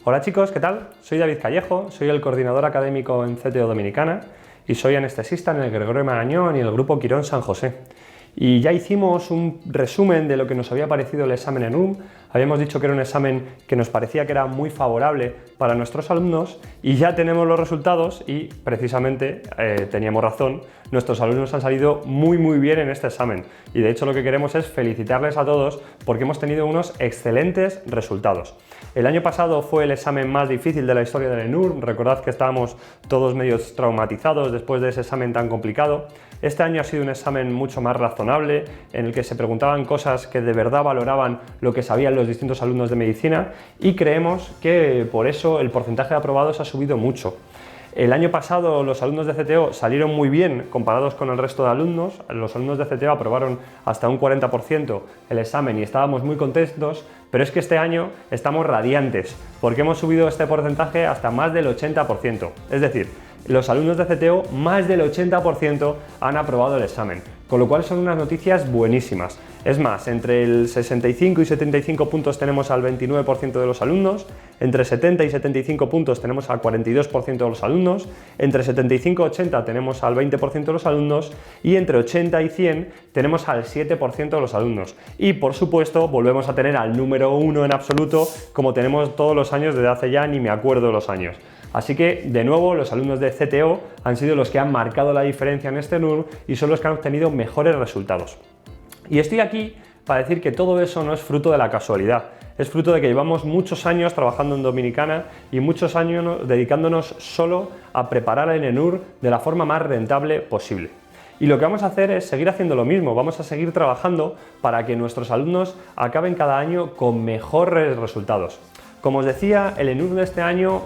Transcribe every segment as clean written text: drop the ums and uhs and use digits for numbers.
Hola chicos, ¿qué tal? Soy David Callejo, soy el coordinador académico en CTO Dominicana y soy anestesista en el Gregorio Marañón y el Grupo Quirón San José. Y ya hicimos un resumen de lo que nos había parecido el examen en ENURM. Habíamos dicho que era un examen que nos parecía que era muy favorable para nuestros alumnos y ya tenemos los resultados y precisamente teníamos razón, nuestros alumnos han salido muy bien en este examen y de hecho lo que queremos es felicitarles a todos porque hemos tenido unos excelentes resultados. El año pasado fue el examen más difícil de la historia del ENURM, recordad que estábamos todos medio traumatizados después de ese examen tan complicado. Este año ha sido un examen mucho más razonable, en el que se preguntaban cosas que de verdad valoraban lo que sabían los distintos alumnos de medicina y creemos que por eso el porcentaje de aprobados ha subido mucho. El año pasado los alumnos de CTO salieron muy bien comparados con el resto de alumnos. Los alumnos de CTO aprobaron hasta un 40% el examen y estábamos muy contentos, pero es que este año estamos radiantes porque hemos subido este porcentaje hasta más del 80%. Es decir, los alumnos de CTO, más del 80% han aprobado el examen, con lo cual son unas noticias buenísimas. Es más, entre el 65 y 75 puntos tenemos al 29% de los alumnos, entre 70 y 75 puntos tenemos al 42% de los alumnos, entre 75 y 80 tenemos al 20% de los alumnos y entre 80 y 100 tenemos al 7% de los alumnos. Y por supuesto volvemos a tener al número 1 en absoluto como tenemos todos los años desde hace ya ni me acuerdo los años. Así que, de nuevo, los alumnos de CTO han sido los que han marcado la diferencia en este ENURM y son los que han obtenido mejores resultados. Y estoy aquí para decir que todo eso no es fruto de la casualidad, es fruto de que llevamos muchos años trabajando en Dominicana y muchos años dedicándonos solo a preparar el ENURM de la forma más rentable posible. Y lo que vamos a hacer es seguir haciendo lo mismo, vamos a seguir trabajando para que nuestros alumnos acaben cada año con mejores resultados. Como os decía, el ENURM de este año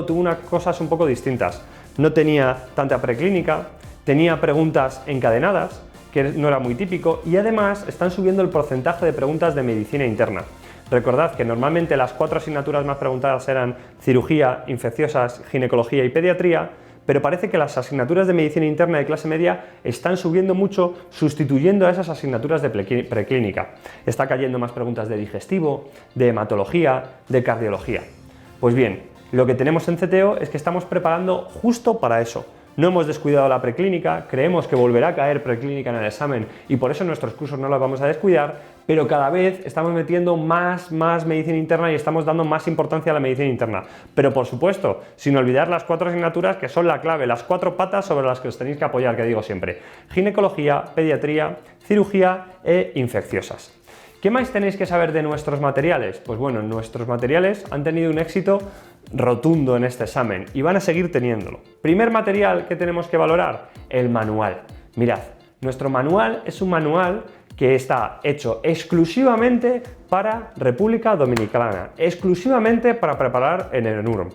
tuvo unas cosas un poco distintas. No tenía tanta preclínica, tenía preguntas encadenadas, que no era muy típico, y además están subiendo el porcentaje de preguntas de medicina interna. Recordad que normalmente las 4 asignaturas más preguntadas eran cirugía, infecciosas, ginecología y pediatría, pero parece que las asignaturas de medicina interna de clase media están subiendo mucho, sustituyendo a esas asignaturas de preclínica. Está cayendo más preguntas de digestivo, de hematología, de cardiología. Pues bien, lo que tenemos en CTO es que estamos preparando justo para eso. No hemos descuidado la preclínica, creemos que volverá a caer preclínica en el examen y por eso nuestros cursos no los vamos a descuidar, pero cada vez estamos metiendo más medicina interna y estamos dando más importancia a la medicina interna. Pero por supuesto, sin olvidar las 4 asignaturas que son la clave, las 4 patas sobre las que os tenéis que apoyar, que digo siempre: ginecología, pediatría, cirugía e infecciosas. ¿Qué más tenéis que saber de nuestros materiales? Pues bueno, nuestros materiales han tenido un éxito rotundo en este examen y van a seguir teniéndolo. Primer material que tenemos que valorar, el manual. Mirad, nuestro manual es un manual que está hecho exclusivamente para República Dominicana, exclusivamente para preparar en el ENURM.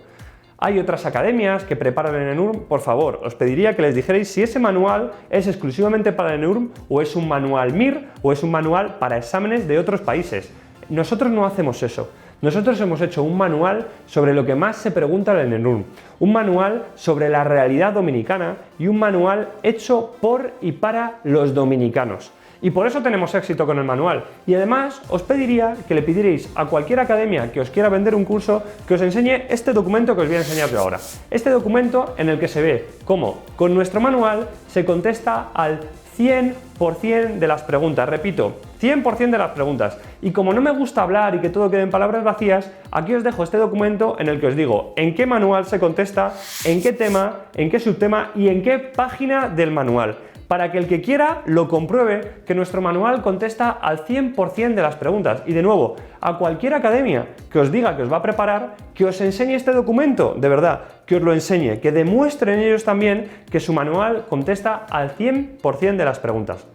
Hay otras academias que preparan en ENURM, por favor, os pediría que les dijerais si ese manual es exclusivamente para el ENURM o es un manual MIR o es un manual para exámenes de otros países. Nosotros no hacemos eso. Nosotros hemos hecho un manual sobre lo que más se pregunta en el ENURM, un manual sobre la realidad dominicana y un manual hecho por y para los dominicanos. Y por eso tenemos éxito con el manual. Y además os pediría que le pidierais a cualquier academia que os quiera vender un curso que os enseñe este documento que os voy a enseñar yo ahora. Este documento en el que se ve cómo con nuestro manual se contesta al 100% de las preguntas, repito, 100% de las preguntas. Y como no me gusta hablar y que todo quede en palabras vacías, aquí os dejo este documento en el que os digo en qué manual se contesta, en qué tema, en qué subtema y en qué página del manual, para que el que quiera lo compruebe que nuestro manual contesta al 100% de las preguntas. Y de nuevo, a cualquier academia que os diga que os va a preparar, que os enseñe este documento, de verdad, que os lo enseñe, que demuestren ellos también que su manual contesta al 100% de las preguntas.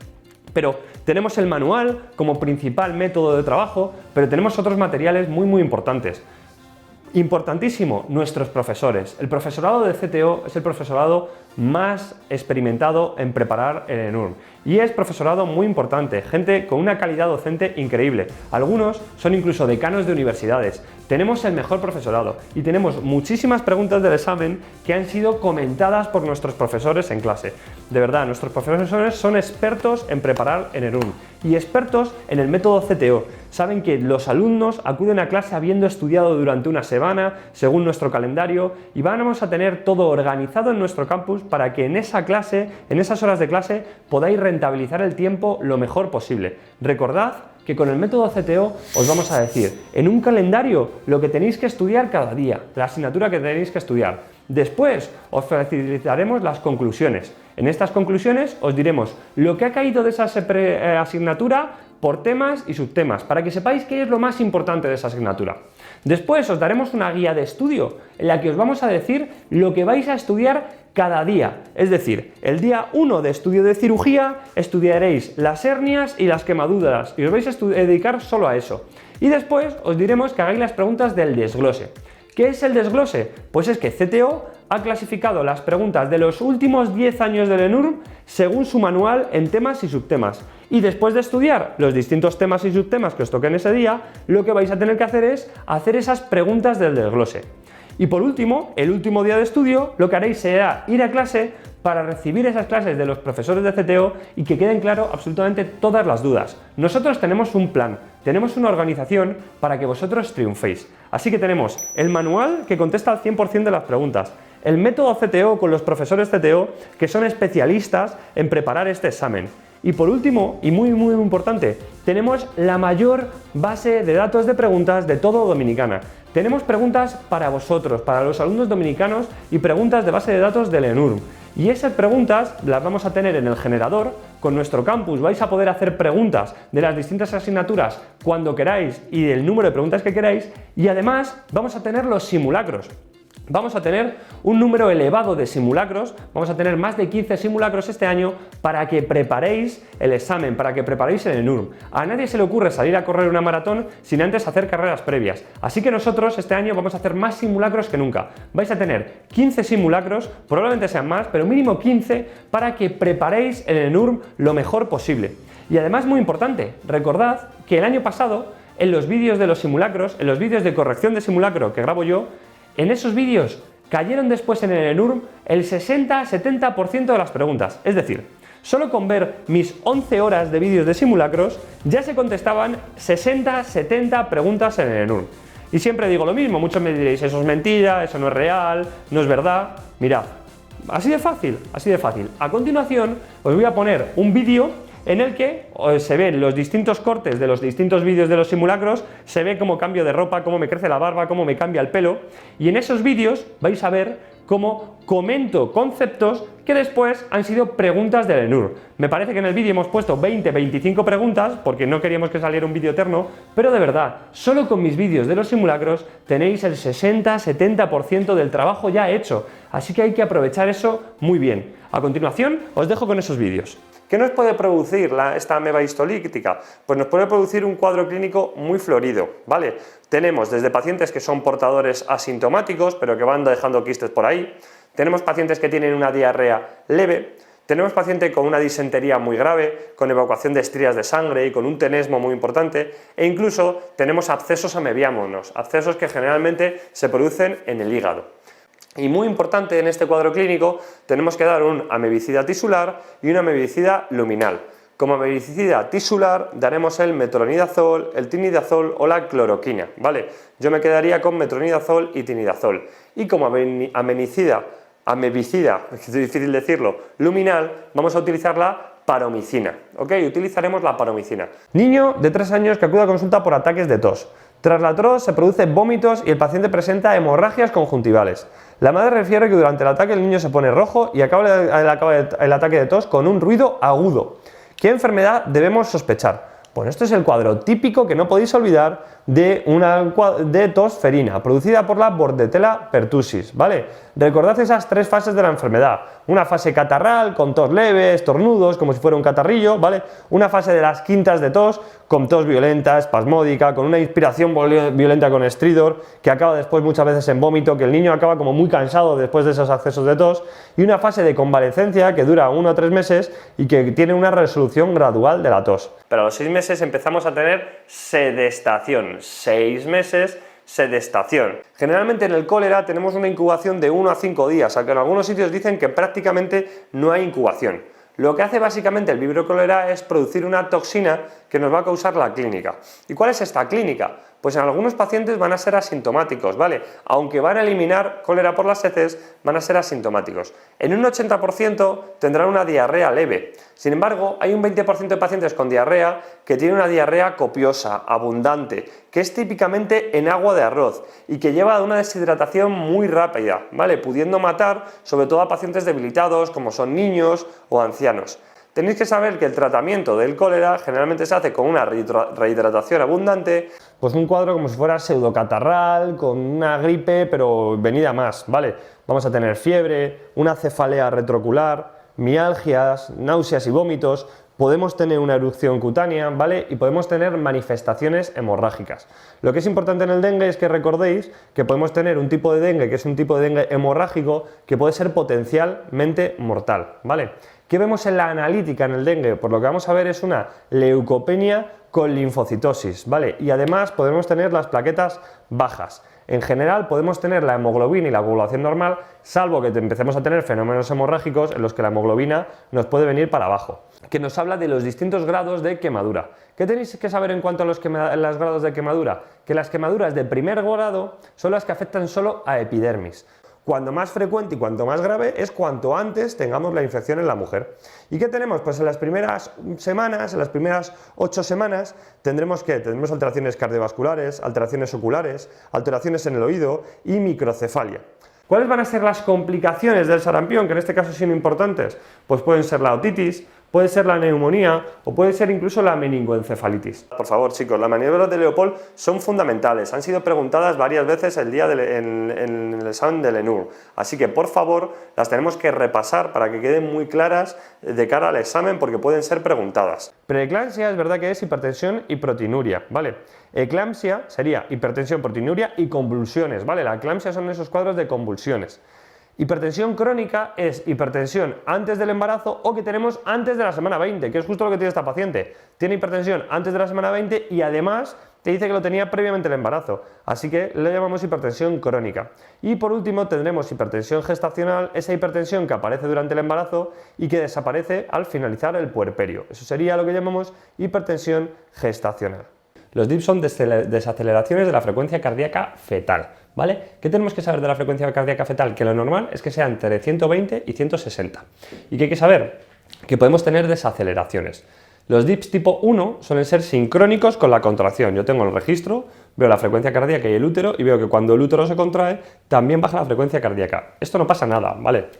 Pero tenemos el manual como principal método de trabajo, pero tenemos otros materiales muy importantes. Importantísimo, nuestros profesores. El profesorado de CTO es el profesorado más experimentado en preparar el ENURM y es profesorado muy importante, gente con una calidad docente increíble. Algunos son incluso decanos de universidades. Tenemos el mejor profesorado y tenemos muchísimas preguntas del examen que han sido comentadas por nuestros profesores en clase. De verdad, nuestros profesores son expertos en preparar el ENURM y expertos en el método CTO. saben que los alumnos acuden a clase habiendo estudiado durante una semana, según nuestro calendario, y vamos a tener todo organizado en nuestro campus para que en esa clase, en esas horas de clase, podáis rentabilizar el tiempo lo mejor posible. Recordad que con el método CTO os vamos a decir en un calendario lo que tenéis que estudiar cada día, la asignatura que tenéis que estudiar. Después os facilitaremos las conclusiones. En estas conclusiones os diremos lo que ha caído de esa asignatura por temas y subtemas, para que sepáis qué es lo más importante de esa asignatura. Después os daremos una guía de estudio en la que os vamos a decir lo que vais a estudiar cada día. Es decir, el día 1 de estudio de cirugía estudiaréis las hernias y las quemaduras y os vais a dedicar solo a eso. Y después os diremos que hagáis las preguntas del desglose. ¿Qué es el desglose? Pues es que CTO ha clasificado las preguntas de los últimos 10 años del ENURM según su manual en temas y subtemas. Y después de estudiar los distintos temas y subtemas que os toquen ese día, lo que vais a tener que hacer es hacer esas preguntas del desglose. Y por último, el último día de estudio, lo que haréis será ir a clase para recibir esas clases de los profesores de CTO y que queden claro absolutamente todas las dudas. Nosotros tenemos un plan, tenemos una organización para que vosotros triunféis. Así que tenemos el manual que contesta al 100% de las preguntas, el método CTO con los profesores CTO que son especialistas en preparar este examen. Y por último, y muy importante, tenemos la mayor base de datos de preguntas de todo Dominicana. Tenemos preguntas para vosotros, para los alumnos dominicanos y preguntas de base de datos del ENURM. Y esas preguntas las vamos a tener en el generador con nuestro campus. Vais a poder hacer preguntas de las distintas asignaturas cuando queráis y del número de preguntas que queráis. Y además vamos a tener los simulacros. Vamos a tener un número elevado de simulacros, vamos a tener más de 15 simulacros este año para que preparéis el examen, para que preparéis el ENURM. A nadie se le ocurre salir a correr una maratón sin antes hacer carreras previas. Así que nosotros este año vamos a hacer más simulacros que nunca. Vais a tener 15 simulacros, probablemente sean más, pero mínimo 15 para que preparéis el ENURM lo mejor posible. Y además, muy importante, recordad que el año pasado, en los vídeos de los simulacros, en los vídeos de corrección de simulacro que grabo yo, en esos vídeos cayeron después en el ENURM el 60-70% de las preguntas. Es decir, solo con ver mis 11 horas de vídeos de simulacros ya se contestaban 60-70 preguntas en el ENURM. Y siempre digo lo mismo, muchos me diréis, eso es mentira, eso no es real, no es verdad. Mirad, así de fácil, así de fácil. A continuación os voy a poner un vídeo en el que se ven los distintos cortes de los distintos vídeos de los simulacros, se ve cómo cambio de ropa, cómo me crece la barba, cómo me cambia el pelo, y en esos vídeos vais a ver cómo comento conceptos que después han sido preguntas del ENURM. Me parece que en el vídeo hemos puesto 20-25 preguntas, porque no queríamos que saliera un vídeo eterno, pero de verdad, solo con mis vídeos de los simulacros tenéis el 60-70% del trabajo ya hecho, así que hay que aprovechar eso muy bien. A continuación, os dejo con esos vídeos. ¿Qué nos puede producir esta ameba histolítica? Pues nos puede producir un cuadro clínico muy florido, ¿vale? Tenemos desde pacientes que son portadores asintomáticos, pero que van dejando quistes por ahí. Tenemos pacientes que tienen una diarrea leve. Tenemos pacientes con una disentería muy grave, con evacuación de estrías de sangre y con un tenesmo muy importante. E incluso tenemos abscesos amebiámonos, abscesos que generalmente se producen en el hígado. Y muy importante en este cuadro clínico, tenemos que dar un amebicida tisular y un amebicida luminal. Como amebicida tisular daremos el metronidazol, el tinidazol o la cloroquina, ¿vale? Yo me quedaría con metronidazol y tinidazol. Y como amebicida, es difícil decirlo, luminal, vamos a utilizar la paromicina, ¿ok? Utilizaremos la paromicina. Niño de 3 años que acude a consulta por ataques de tos. Tras la tos se producen vómitos y el paciente presenta hemorragias conjuntivales. La madre refiere que durante el ataque el niño se pone rojo y acaba el ataque de tos con un ruido agudo. ¿Qué enfermedad debemos sospechar? Bueno, este es el cuadro típico que no podéis olvidar de tos ferina, producida por la Bordetella pertussis, ¿vale? Recordad esas 3 fases de la enfermedad. Una fase catarral, con tos leve, estornudos, como si fuera un catarrillo, ¿vale? Una fase de las quintas de tos, con tos violenta, espasmódica, con una inspiración violenta con estridor, que acaba después muchas veces en vómito, que el niño acaba como muy cansado después de esos accesos de tos, y una fase de convalecencia que dura 1 o 3 meses y que tiene una resolución gradual de la tos. Pero a los 6 meses empezamos a tener sedestación. 6 meses, sedestación. Generalmente en el cólera tenemos una incubación de 1 a 5 días, aunque en algunos sitios dicen que prácticamente no hay incubación. Lo que hace básicamente el Vibrio cholerae es producir una toxina que nos va a causar la clínica. ¿Y cuál es esta clínica? Pues en algunos pacientes van a ser asintomáticos, ¿vale? Aunque van a eliminar cólera por las heces, van a ser asintomáticos. En un 80% tendrán una diarrea leve. Sin embargo, hay un 20% de pacientes con diarrea que tienen una diarrea copiosa, abundante, que es típicamente en agua de arroz y que lleva a una deshidratación muy rápida, ¿vale? Pudiendo matar sobre todo a pacientes debilitados como son niños o ancianos. Tenéis que saber que el tratamiento del cólera generalmente se hace con una rehidratación abundante, pues un cuadro como si fuera pseudocatarral, con una gripe pero venida más, ¿vale? Vamos a tener fiebre, una cefalea retrocular, mialgias, náuseas y vómitos, podemos tener una erupción cutánea, ¿vale? Y podemos tener manifestaciones hemorrágicas. Lo que es importante en el dengue es que recordéis que podemos tener un tipo de dengue que es un tipo de dengue hemorrágico que puede ser potencialmente mortal, ¿vale? ¿Qué vemos en la analítica en el dengue? Pues lo que vamos a ver es una leucopenia con linfocitosis, ¿vale? Y además podemos tener las plaquetas bajas. En general podemos tener la hemoglobina y la coagulación normal, salvo que empecemos a tener fenómenos hemorrágicos en los que la hemoglobina nos puede venir para abajo, que nos habla de los distintos grados de quemadura. ¿Qué tenéis que saber en cuanto a los grados de quemadura? Que las quemaduras de primer grado son las que afectan solo a epidermis. Cuanto más frecuente y cuanto más grave es cuanto antes tengamos la infección en la mujer. ¿Y qué tenemos? Pues en las primeras semanas, en las primeras 8 semanas, tendremos alteraciones cardiovasculares, alteraciones oculares, alteraciones en el oído y microcefalia. ¿Cuáles van a ser las complicaciones del sarampión, que en este caso son importantes? Pues pueden ser la otitis, puede ser la neumonía o puede ser incluso la meningoencefalitis. Por favor, chicos, las maniobras de Leopold son fundamentales, han sido preguntadas varias veces el día en el examen del ENUR, así que por favor las tenemos que repasar para que queden muy claras de cara al examen porque pueden ser preguntadas. Preeclampsia es verdad que es hipertensión y proteinuria, ¿vale? Eclampsia sería hipertensión, proteinuria y convulsiones, ¿vale? La eclampsia son esos cuadros de convulsiones. Hipertensión crónica es hipertensión antes del embarazo o que tenemos antes de la semana 20, que es justo lo que tiene esta paciente. Tiene hipertensión antes de la semana 20 y además te dice que lo tenía previamente el embarazo, así que le llamamos hipertensión crónica. Y por último tendremos hipertensión gestacional, esa hipertensión que aparece durante el embarazo y que desaparece al finalizar el puerperio. Eso sería lo que llamamos hipertensión gestacional. Los DIP son desaceleraciones de la frecuencia cardíaca fetal, ¿vale? ¿Qué tenemos que saber de la frecuencia cardíaca fetal? Que lo normal es que sea entre 120 y 160. ¿Y qué hay que saber? Que podemos tener desaceleraciones. Los DIPs tipo 1 suelen ser sincrónicos con la contracción. Yo tengo el registro, veo la frecuencia cardíaca y el útero y veo que cuando el útero se contrae también baja la frecuencia cardíaca. Esto no pasa nada, ¿vale?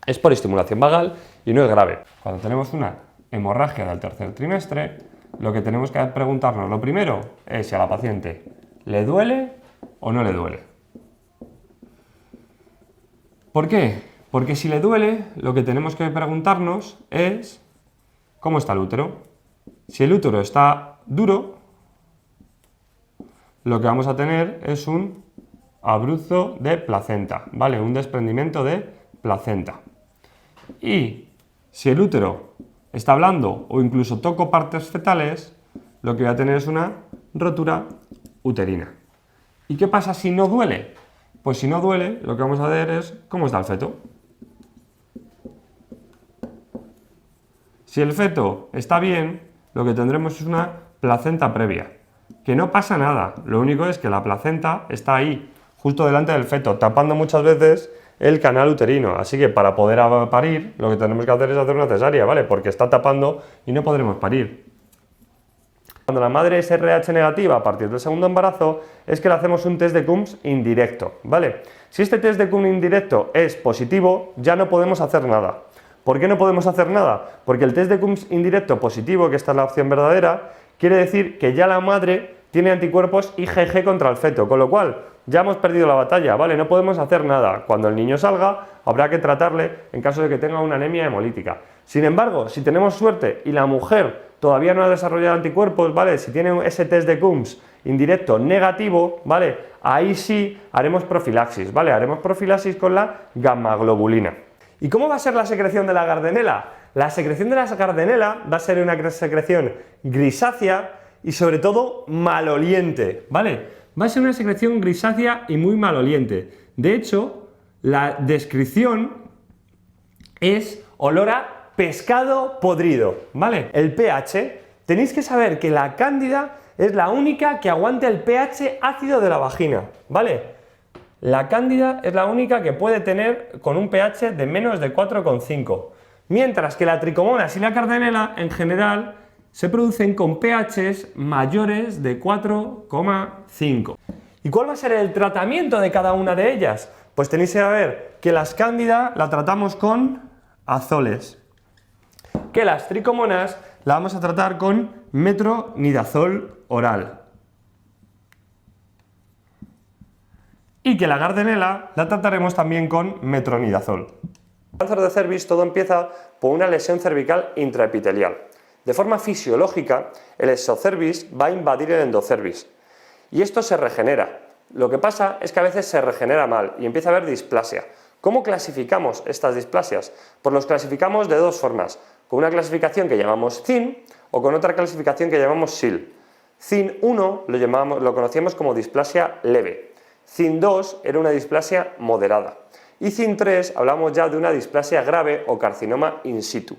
Es por estimulación vagal y no es grave. Cuando tenemos una hemorragia del tercer trimestre, lo que tenemos que preguntarnos, lo primero, es si a la paciente le duele o no le duele. ¿Por qué? Porque si le duele, lo que tenemos que preguntarnos es ¿cómo está el útero? Si el útero está duro, lo que vamos a tener es un abruzzo de placenta, ¿vale? Un desprendimiento de placenta. Y si el útero está blando o incluso toco partes fetales, lo que voy a tener es una rotura uterina. ¿Y qué pasa si no duele? Pues si no duele, lo que vamos a ver es cómo está el feto. Si el feto está bien, lo que tendremos es una placenta previa, que no pasa nada, lo único es que la placenta está ahí, justo delante del feto, tapando muchas veces el canal uterino, así que para poder parir lo que tenemos que hacer es hacer una cesárea, ¿vale? Porque está tapando y no podremos parir. Cuando la madre es RH negativa a partir del segundo embarazo, es que le hacemos un test de Coombs indirecto, ¿vale? Si este test de Coombs indirecto es positivo, ya no podemos hacer nada. ¿Por qué no podemos hacer nada? Porque el test de Coombs indirecto positivo, que esta es la opción verdadera, quiere decir que ya la madre tiene anticuerpos IgG contra el feto, con lo cual ya hemos perdido la batalla, ¿vale? No podemos hacer nada. Cuando el niño salga, habrá que tratarle en caso de que tenga una anemia hemolítica. Sin embargo, si tenemos suerte y la mujer todavía no ha desarrollado anticuerpos, ¿vale? Si tiene ese test de Coombs indirecto negativo, ¿vale? Ahí sí haremos profilaxis, ¿vale? Haremos profilaxis con la gamma-globulina. ¿Y cómo va a ser la secreción de la Gardnerella? La secreción de la Gardnerella va a ser una secreción grisácea y sobre todo maloliente, ¿vale? Va a ser una secreción grisácea y muy maloliente. De hecho, la descripción es olor a pescado podrido, ¿vale? El pH, tenéis que saber que la cándida es la única que aguante el pH ácido de la vagina, ¿vale? La cándida es la única que puede tener con un pH de menos de 4,5, mientras que la tricomonas y la Gardnerella en general se producen con pHs mayores de 4,5. ¿Y cuál va a ser el tratamiento de cada una de ellas? Pues tenéis que saber que las cándida la tratamos con azoles, que las tricomonas la vamos a tratar con metronidazol oral y que la Gardnerella la trataremos también con metronidazol. En el cáncer de cervix todo empieza por una lesión cervical intraepitelial. De forma fisiológica, el exocervix va a invadir el endocervix y esto se regenera. Lo que pasa es que a veces se regenera mal y empieza a haber displasia. ¿Cómo clasificamos estas displasias? Pues los clasificamos de dos formas, con una clasificación que llamamos CIN o con otra clasificación que llamamos SIL. CIN 1 lo conocíamos como displasia leve, CIN 2 era una displasia moderada y CIN 3 hablamos ya de una displasia grave o carcinoma in situ.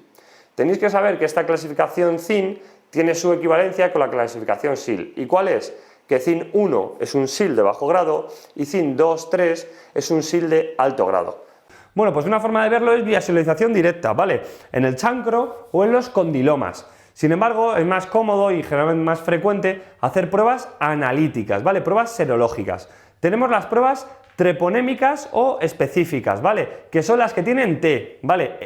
Tenéis que saber que esta clasificación CIN tiene su equivalencia con la clasificación SIL. ¿Y cuál es? Que CIN 1 es un SIL de bajo grado y CIN 2, 3 es un SIL de alto grado. Bueno, pues una forma de verlo es visualización directa, ¿vale? En el chancro o en los condilomas. Sin embargo, es más cómodo y generalmente más frecuente hacer pruebas analíticas, ¿vale? Pruebas serológicas. Tenemos las pruebas treponémicas o específicas, ¿vale? Que son las que tienen T, ¿vale?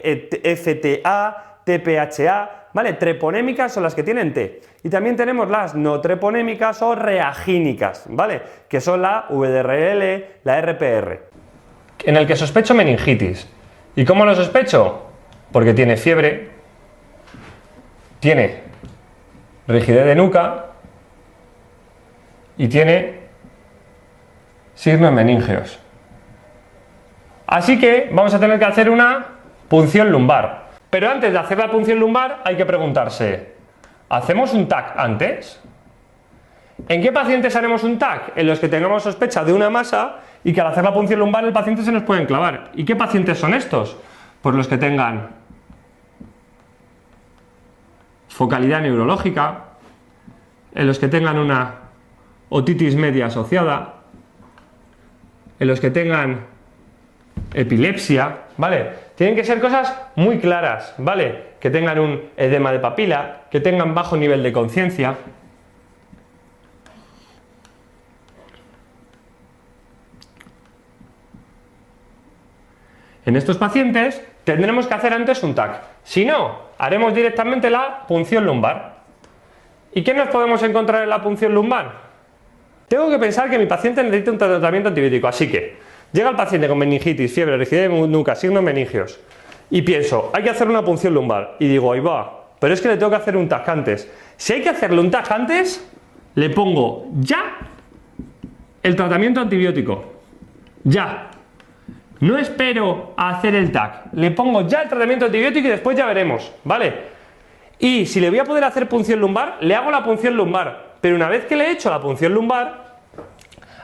FTA, TPHA, ¿vale? Treponémicas son las que tienen T. Y también tenemos las no treponémicas o reagínicas, ¿vale? Que son la VDRL, la RPR. En el que sospecho meningitis. ¿Y cómo lo sospecho? Porque tiene fiebre, tiene rigidez de nuca y tiene signos meníngeos. Así que vamos a tener que hacer una punción lumbar. Pero antes de hacer la punción lumbar hay que preguntarse, ¿hacemos un TAC antes? ¿En qué pacientes haremos un TAC? En los que tengamos sospecha de una masa y que al hacer la punción lumbar el paciente se nos puede enclavar. ¿Y qué pacientes son estos? Pues los que tengan focalidad neurológica, en los que tengan una otitis media asociada, en los que tengan epilepsia, ¿vale? Tienen que ser cosas muy claras, ¿vale? Que tengan un edema de papila, que tengan bajo nivel de conciencia. En estos pacientes tendremos que hacer antes un TAC. Si no, haremos directamente la punción lumbar. ¿Y qué nos podemos encontrar en la punción lumbar? Tengo que pensar que mi paciente necesita un tratamiento antibiótico, así que llega el paciente con meningitis, fiebre, rigidez de nuca, signos meningios y pienso, hay que hacer una punción lumbar y digo, ahí va, pero es que le tengo que hacer un TAC antes. Si hay que hacerle un TAC antes, le pongo ya el tratamiento antibiótico. Ya. No espero a hacer el TAC, le pongo ya el tratamiento antibiótico y después ya veremos, ¿vale? Y si le voy a poder hacer punción lumbar, le hago la punción lumbar, pero una vez que le he hecho la punción lumbar,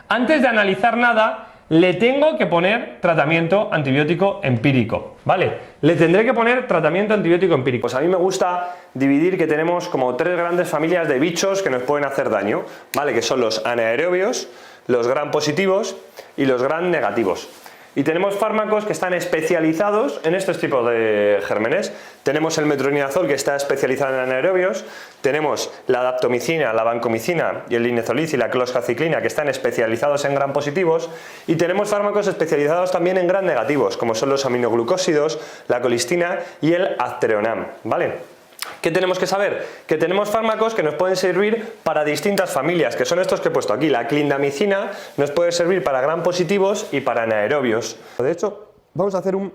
antes de analizar nada, le tengo que poner tratamiento antibiótico empírico, ¿vale? Le tendré que poner tratamiento antibiótico empírico. Pues a mí me gusta dividir que tenemos como tres grandes familias de bichos que nos pueden hacer daño, ¿vale? Que son los anaerobios, los gram positivos y los gram negativos. Y tenemos fármacos que están especializados en estos tipos de gérmenes. Tenemos el metronidazol que está especializado en anaerobios, tenemos la daptomicina, la vancomicina y el linezolid y la closcaciclina que están especializados en gram positivos y tenemos fármacos especializados también en gram negativos como son los aminoglucósidos, la colistina y el aztreonam, ¿vale? ¿Qué tenemos que saber? Que tenemos fármacos que nos pueden servir para distintas familias, que son estos que he puesto aquí. La clindamicina nos puede servir para gram positivos y para anaerobios. De hecho, vamos a hacer un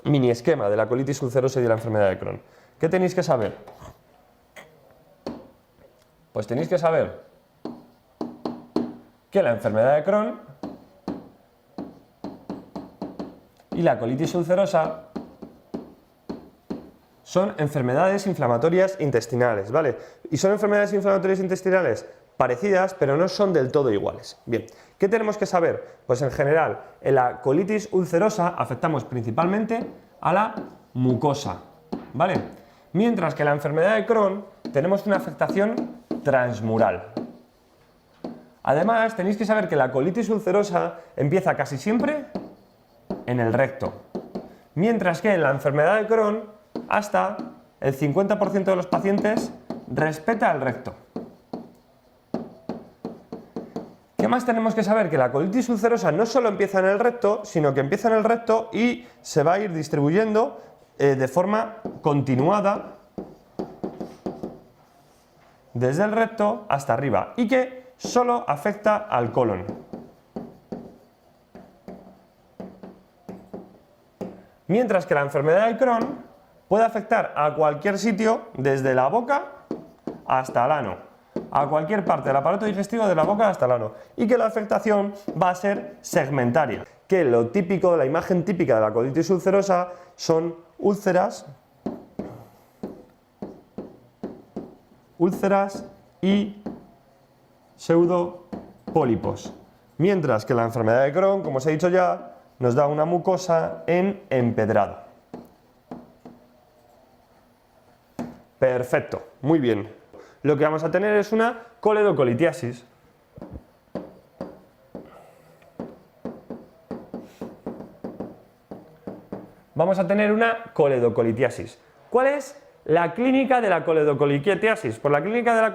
mini esquema de la colitis ulcerosa y de la enfermedad de Crohn. ¿Qué tenéis que saber? Pues tenéis que saber que la enfermedad de Crohn y la colitis ulcerosa son enfermedades inflamatorias intestinales, ¿vale? Y son enfermedades inflamatorias intestinales parecidas, pero no son del todo iguales. Bien, ¿qué tenemos que saber? Pues en general, en la colitis ulcerosa afectamos principalmente a la mucosa, ¿vale? Mientras que la enfermedad de Crohn tenemos una afectación transmural. Además, tenéis que saber que la colitis ulcerosa empieza casi siempre en el recto, mientras que en la enfermedad de Crohn hasta el 50% de los pacientes respeta el recto. ¿Qué más tenemos que saber? Que la colitis ulcerosa no solo empieza en el recto, sino que empieza en el recto y se va a ir distribuyendo de forma continuada desde el recto hasta arriba y que solo afecta al colon. Mientras que la enfermedad de Crohn puede afectar a cualquier sitio desde la boca hasta el ano, a cualquier parte del aparato digestivo de la boca hasta el ano, y que la afectación va a ser segmentaria, que lo típico, la imagen típica de la colitis ulcerosa son úlceras y pseudopólipos, mientras que la enfermedad de Crohn, como os he dicho ya, nos da una mucosa en empedrado. Perfecto, muy bien. Lo que vamos a tener es una coledocolitiasis. Vamos a tener una coledocolitiasis. ¿Cuál es la clínica de la coledocolitiasis? Pues la clínica de la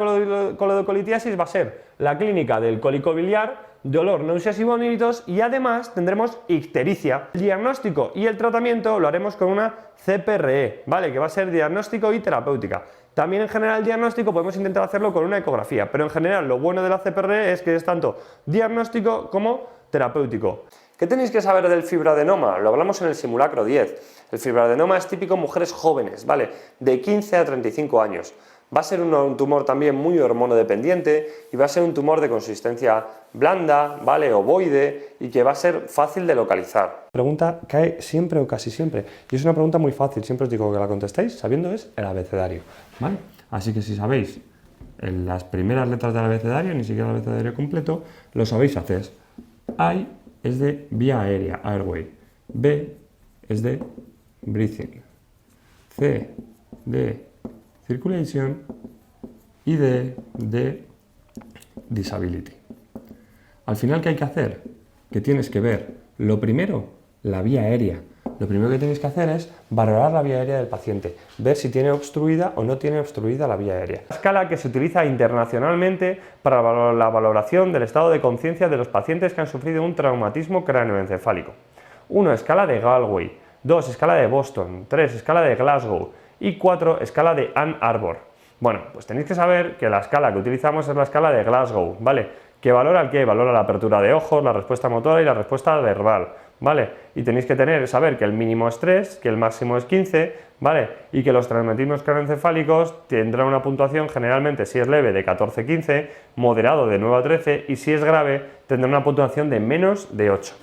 coledocolitiasis va a ser la clínica del cólico biliar, dolor, náuseas y vómitos, y además tendremos ictericia. El diagnóstico y el tratamiento lo haremos con una CPRE, ¿vale? Que va a ser diagnóstico y terapéutica. También en general el diagnóstico podemos intentar hacerlo con una ecografía, pero en general lo bueno de la CPRE es que es tanto diagnóstico como terapéutico. ¿Qué tenéis que saber del fibroadenoma? Lo hablamos en el simulacro 10. El fibroadenoma es típico en mujeres jóvenes, ¿vale? De 15 a 35 años. Va a ser un tumor también muy hormonodependiente y va a ser un tumor de consistencia blanda, ¿vale? Ovoide, y que va a ser fácil de localizar. La pregunta cae siempre o casi siempre, y es una pregunta muy fácil, siempre os digo que la contestéis sabiendo es el abecedario, ¿vale? Así que si sabéis en las primeras letras del abecedario, ni siquiera el abecedario completo, lo sabéis hacer. I es de vía aérea, airway. B es de breathing. C de circulation y D de disability. Al final, ¿qué hay que hacer? Que tienes que ver, lo primero, la vía aérea. Lo primero que tienes que hacer es valorar la vía aérea del paciente, ver si tiene obstruida o no tiene obstruida la vía aérea. La escala que se utiliza internacionalmente para la valoración del estado de conciencia de los pacientes que han sufrido un traumatismo cráneoencefálico. 1. Escala de Galway. 2. Escala de Boston. 3. Escala de Glasgow. Y 4. Escala de Ann Arbor. Bueno, pues tenéis que saber que la escala que utilizamos es la escala de Glasgow, ¿vale? ¿Que valora el qué? Valora la apertura de ojos, la respuesta motora y la respuesta verbal, ¿vale? Y tenéis que saber que el mínimo es 3, que el máximo es 15, ¿vale? Y que los traumatismos cráneoencefálicos tendrán una puntuación generalmente, si es leve, de 14-15, moderado de 9 a 13 y si es grave tendrá una puntuación de menos de 8.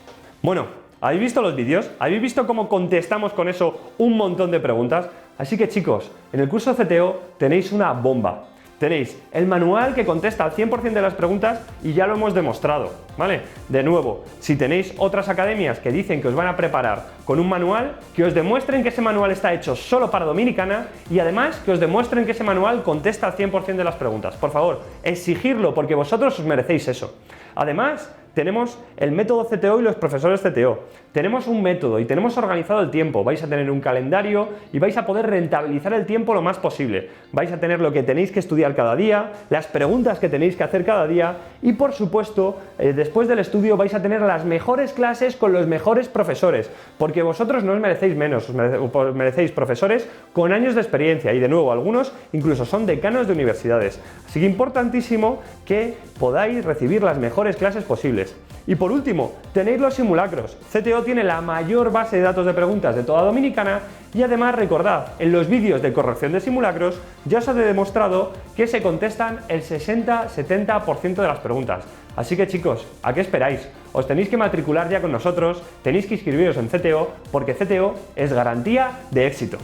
Bueno, ¿habéis visto los vídeos? ¿Habéis visto cómo contestamos con eso un montón de preguntas? Así que chicos, en el curso CTO tenéis una bomba. Tenéis el manual que contesta al 100% de las preguntas y ya lo hemos demostrado, ¿vale? De nuevo, si tenéis otras academias que dicen que os van a preparar con un manual, que os demuestren que ese manual está hecho solo para Dominicana y además que os demuestren que ese manual contesta al 100% de las preguntas. Por favor, exigirlo porque vosotros os merecéis eso. Además, tenemos el método CTO y los profesores CTO. Tenemos un método y tenemos organizado el tiempo. Vais a tener un calendario y vais a poder rentabilizar el tiempo lo más posible. Vais a tener lo que tenéis que estudiar cada día, las preguntas que tenéis que hacer cada día y, por supuesto, después del estudio vais a tener las mejores clases con los mejores profesores, porque vosotros no os merecéis menos, os merecéis profesores con años de experiencia y, de nuevo, algunos incluso son decanos de universidades. Así que importantísimo que podáis recibir las mejores clases posibles. Y por último, tenéis los simulacros. CTO tiene la mayor base de datos de preguntas de toda Dominicana y además recordad, en los vídeos de corrección de simulacros ya os he demostrado que se contestan el 60-70% de las preguntas. Así que chicos, ¿a qué esperáis? Os tenéis que matricular ya con nosotros, tenéis que inscribiros en CTO porque CTO es garantía de éxito.